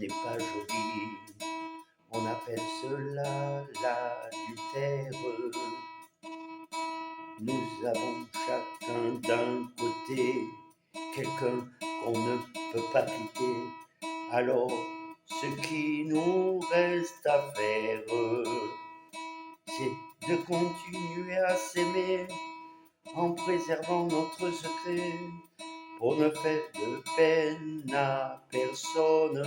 n'est pas joli. On appelle cela l'adultère. Nous avons chacun d'un côté quelqu'un qu'on ne peut pas quitter. Alors, ce qui nous reste à faire, c'est de continuer à s'aimer en préservant notre secret pour ne faire de peine à personne.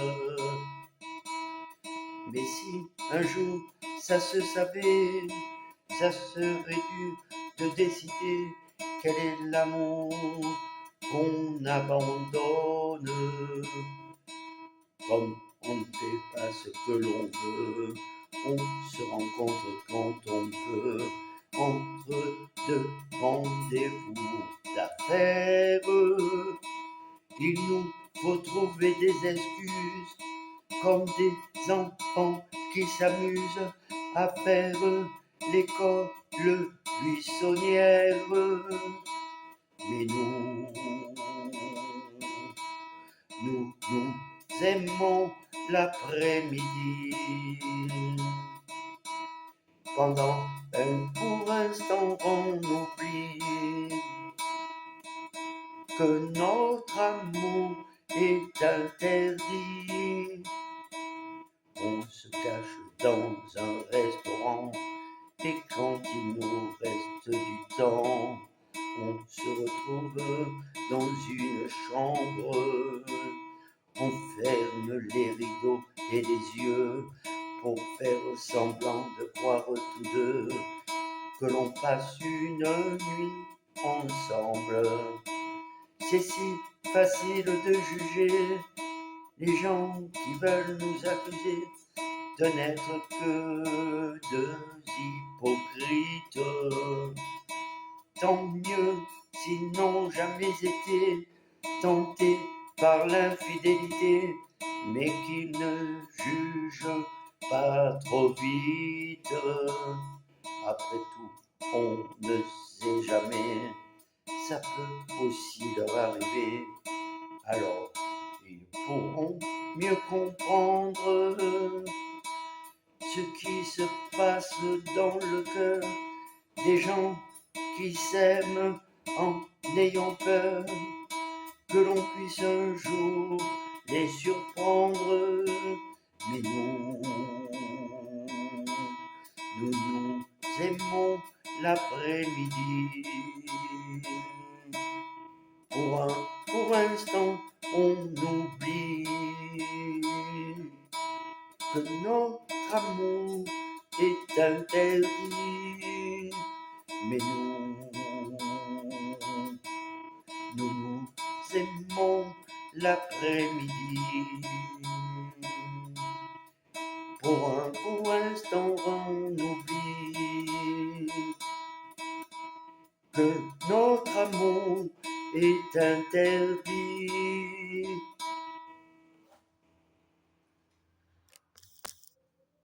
Mais si un jour ça se savait, ça serait dur de décider quel est l'amour qu'on abandonne. Comme on ne fait pas ce que l'on veut, on se rencontre quand on peut, entre deux rendez-vous d'affaires. Il nous faut trouver des excuses, comme des enfants qui s'amusent à faire l'école buissonnière. Mais nous aimons l'après-midi. Pendant un court instant, on oublie que notre amour est interdit. On se cache dans un restaurant et quand il nous reste du temps, on se retrouve dans une chambre. On ferme les rideaux et les yeux pour faire semblant de croire tous deux que l'on passe une nuit ensemble. C'est si facile de juger les gens qui veulent nous accuser de n'être que deux hypocrites. Tant mieux s'ils n'ont jamais été tentés par l'infidélité, mais qu'ils ne jugent pas trop vite. Après tout, on ne sait jamais, ça peut aussi leur arriver. Alors, ils pourront mieux comprendre ce qui se passe dans le cœur des gens qui s'aiment en ayant peur que l'on puisse un jour les surprendre. Mais nous aimons l'après-midi. Pour un instant, on oublie que notre amour est interdit. Mais nous aimons l'après-midi. Pour un instant, on oublie que notre amour est interdit.